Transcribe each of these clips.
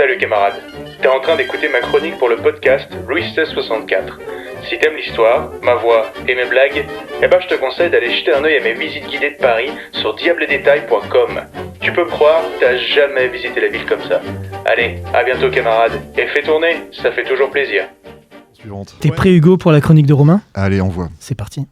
Salut camarade, t'es en train d'écouter ma chronique pour le podcast Louis1664. Si t'aimes l'histoire, ma voix et mes blagues, eh ben je te conseille d'aller jeter un œil à mes visites guidées de Paris sur diabledetail.com. Tu peux me croire, t'as jamais visité la ville comme ça. Allez, à bientôt camarade, et fais tourner, ça fait toujours plaisir. Suivante. T'es prêt Hugo pour la chronique de Romain ? Allez, envoie. C'est parti.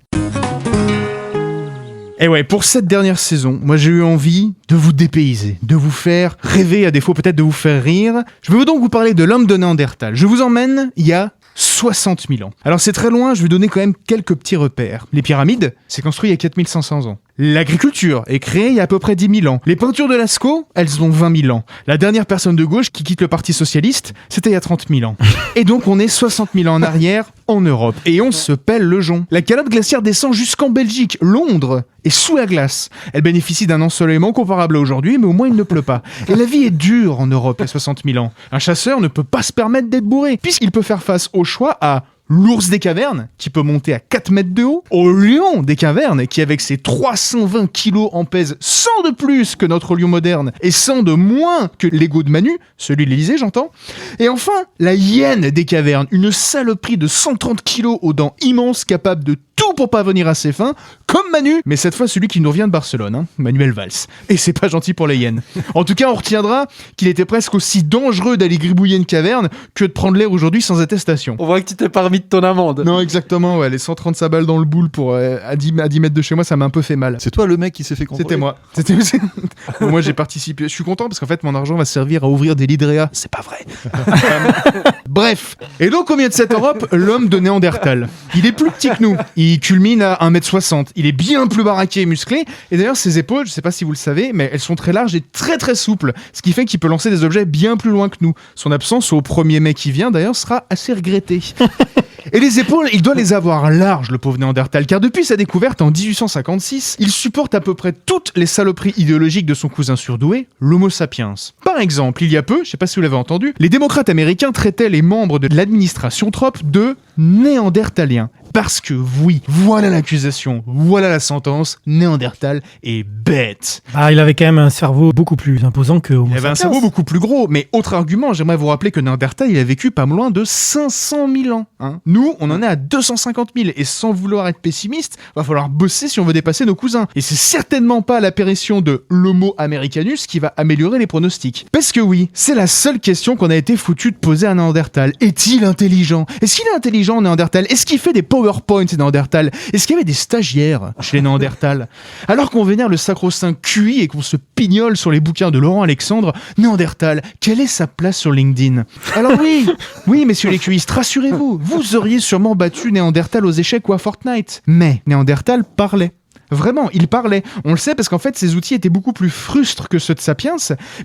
Et ouais, pour cette dernière saison, moi j'ai eu envie de vous dépayser, de vous faire rêver, à défaut peut-être de vous faire rire. Je veux donc vous parler de l'homme de Néandertal. Je vous emmène il y a 60 000 ans. Alors c'est très loin, je vais donner quand même quelques petits repères. Les pyramides, c'est construit il y a 4500 ans. L'agriculture est créée il y a à peu près 10 000 ans. Les peintures de Lascaux, elles ont 20 000 ans. La dernière personne de gauche qui quitte le Parti Socialiste, c'était il y a 30 000 ans. Et donc on est 60 000 ans en arrière en Europe. Et on se pèle le jonc. La calotte glaciaire descend jusqu'en Belgique. Londres est sous la glace. Elle bénéficie d'un ensoleillement comparable à aujourd'hui, mais au moins il ne pleut pas. Et la vie est dure en Europe il y a 60 000 ans. Un chasseur ne peut pas se permettre d'être bourré, puisqu'il peut faire face au choix à l'ours des cavernes, qui peut monter à 4 mètres de haut, au lion des cavernes, qui avec ses 320 kilos en pèse 100 de plus que notre lion moderne, et 100 de moins que l'ego de Manu, celui de l'Élysée j'entends, et enfin, la hyène des cavernes, une saloperie de 130 kilos aux dents immenses, capable de tout pour pas venir à ses fins, comme Manu, mais cette fois celui qui nous revient de Barcelone, hein, Manuel Valls. Et c'est pas gentil pour les hyènes. En tout cas, on retiendra qu'il était presque aussi dangereux d'aller gribouiller une caverne que de prendre l'air aujourd'hui sans attestation. On voit que tu t'es parmi de ton amende. Non, exactement, ouais, les 135 balles dans le boule pour à 10 mètres de chez moi, ça m'a un peu fait mal. C'est toi le mec qui s'est fait contrôler. C'était moi. Bon, moi j'ai participé. Je suis content parce qu'en fait mon argent va servir à ouvrir des Lidrea. C'est pas vrai. Bref. Et donc au milieu de cette Europe, l'homme de Néandertal. Il est plus petit que nous. Il culmine à 1m60. Il est bien plus baraqué et musclé. Et d'ailleurs ses épaules, je sais pas si vous le savez, mais elles sont très larges et très très souples. Ce qui fait qu'il peut lancer des objets bien plus loin que nous. Son absence au premier mec qui vient d'ailleurs sera assez regrettée. Et les épaules, il doit les avoir larges, le pauvre Néandertal, car depuis sa découverte en 1856, il supporte à peu près toutes les saloperies idéologiques de son cousin surdoué, l'Homo sapiens. Par exemple, il y a peu, je sais pas si vous l'avez entendu, les démocrates américains traitaient les membres de l'administration Trump de néandertaliens. Parce que oui, voilà l'accusation, voilà la sentence, Néandertal est bête. Ah, il avait quand même un cerveau beaucoup plus imposant que Homo Il avait un sapiens. cerveau beaucoup plus gros, mais autre argument, j'aimerais vous rappeler que Néandertal, il a vécu pas loin de 500 000 ans. Hein. Nous, on en est à 250 000, et sans vouloir être pessimiste, va falloir bosser si on veut dépasser nos cousins. Et c'est certainement pas l'apparition de l'Homo americanus qui va améliorer les pronostics. Parce que oui, c'est la seule question qu'on a été foutu de poser à Néandertal. Est-il intelligent ? Est-ce qu'il est intelligent, Néandertal ? Est-ce qu'il fait des PowerPoint Néandertal ? Est-ce qu'il y avait des stagiaires chez les Néandertal ? Alors qu'on vénère le sacro-saint QI et qu'on se pignole sur les bouquins de Laurent Alexandre, Néandertal, quelle est sa place sur LinkedIn ? Alors oui, messieurs les QIistes, rassurez-vous, vous auriez sûrement battu Néandertal aux échecs ou à Fortnite. Mais Néandertal parlait. Vraiment, il parlait. On le sait parce qu'en fait, ses outils étaient beaucoup plus frustres que ceux de Sapiens,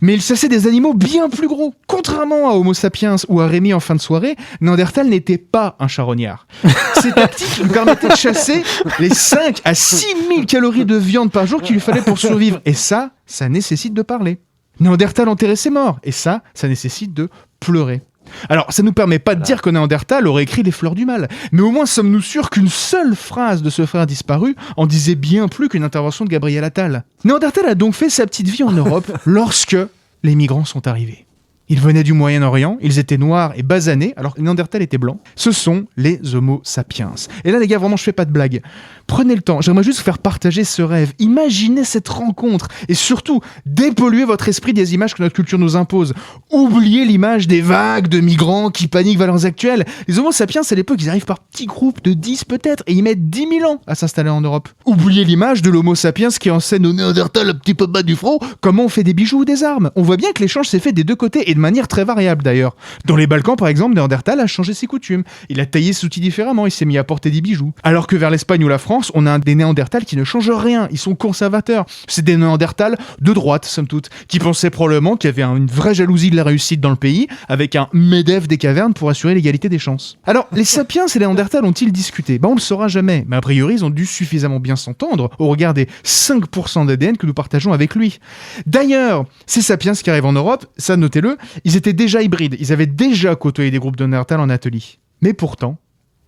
mais il chassait des animaux bien plus gros. Contrairement à Homo sapiens ou à Rémi en fin de soirée, Néandertal n'était pas un charognard. Ses tactiques lui permettaient de chasser les 5 à 6 000 calories de viande par jour qu'il lui fallait pour survivre. Et ça nécessite de parler. Néandertal enterrait ses morts. Et ça nécessite de pleurer. Alors, ça nous permet pas de dire que Néandertal aurait écrit les fleurs du mal, mais au moins sommes-nous sûrs qu'une seule phrase de ce frère disparu en disait bien plus qu'une intervention de Gabriel Attal. Néandertal a donc fait sa petite vie en Europe lorsque les migrants sont arrivés. Ils venaient du Moyen-Orient, ils étaient noirs et basanés, alors que Néandertal était blanc. Ce sont les Homo sapiens. Et là, les gars, vraiment, je fais pas de blague. Prenez le temps, j'aimerais juste vous faire partager ce rêve. Imaginez cette rencontre et surtout, dépolluez votre esprit des images que notre culture nous impose. Oubliez l'image des vagues de migrants qui paniquent vers leurs actuels. Les Homo sapiens, à l'époque, ils arrivent par petits groupes de 10 peut-être et ils mettent 10 000 ans à s'installer en Europe. Oubliez l'image de l'Homo sapiens qui enseigne au Néandertal un petit peu bas du front comment on fait des bijoux ou des armes. On voit bien que l'échange s'est fait des deux côtés et de manière très variable d'ailleurs. Dans les Balkans, par exemple, Néandertal a changé ses coutumes. Il a taillé ses outils différemment, il s'est mis à porter des bijoux. Alors que vers l'Espagne ou la France, on a des Néandertals qui ne changent rien, ils sont conservateurs. C'est des Néandertals de droite, somme toute, qui pensaient probablement qu'il y avait une vraie jalousie de la réussite dans le pays, avec un MEDEF des cavernes pour assurer l'égalité des chances. Alors, les sapiens et les Néandertals ont-ils discuté ? On le saura jamais, mais a priori, ils ont dû suffisamment bien s'entendre au regard des 5% d'ADN que nous partageons avec lui. D'ailleurs, ces sapiens qui arrivent en Europe, ça notez-le, ils étaient déjà hybrides, ils avaient déjà côtoyé des groupes de Néandertals en atelier. Mais pourtant,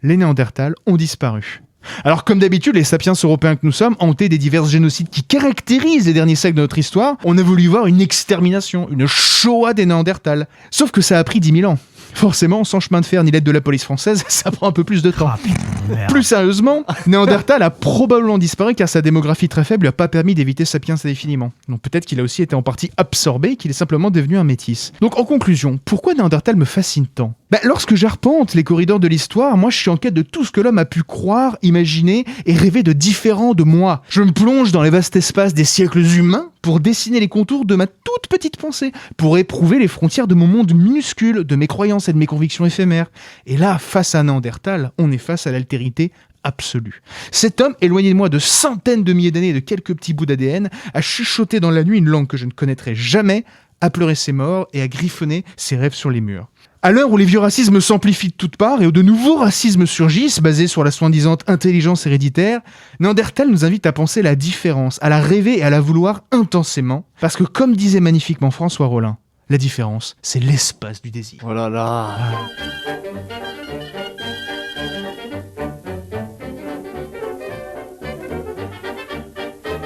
les Néandertals ont disparu. Alors comme d'habitude, les sapiens européens que nous sommes, hantés des divers génocides qui caractérisent les derniers siècles de notre histoire, on a voulu voir une extermination, une Shoah des Néandertals. Sauf que ça a pris 10 000 ans. Forcément, sans chemin de fer ni l'aide de la police française, ça prend un peu plus de temps. Ah, putain, merde. Plus sérieusement, Néandertal a probablement disparu car sa démographie très faible lui a pas permis d'éviter Sapiens indéfiniment. Donc peut-être qu'il a aussi été en partie absorbé et qu'il est simplement devenu un métis. Donc en conclusion, pourquoi Néandertal me fascine tant ? Lorsque j'arpente les corridors de l'histoire, moi je suis en quête de tout ce que l'homme a pu croire, imaginer et rêver de différent de moi. Je me plonge dans les vastes espaces des siècles humains pour dessiner les contours de ma toute petite pensée, pour éprouver les frontières de mon monde minuscule, de mes croyances et de mes convictions éphémères. Et là, face à Néandertal, on est face à l'altérité absolue. Cet homme, éloigné de moi de centaines de milliers d'années et de quelques petits bouts d'ADN, a chuchoté dans la nuit une langue que je ne connaîtrai jamais, a pleuré ses morts et a griffonné ses rêves sur les murs. À l'heure où les vieux racismes s'amplifient de toutes parts et où de nouveaux racismes surgissent, basés sur la soi-disant intelligence héréditaire, Néandertal nous invite à penser la différence, à la rêver et à la vouloir intensément, parce que comme disait magnifiquement François Rollin, la différence, c'est l'espace du désir. Oh là là.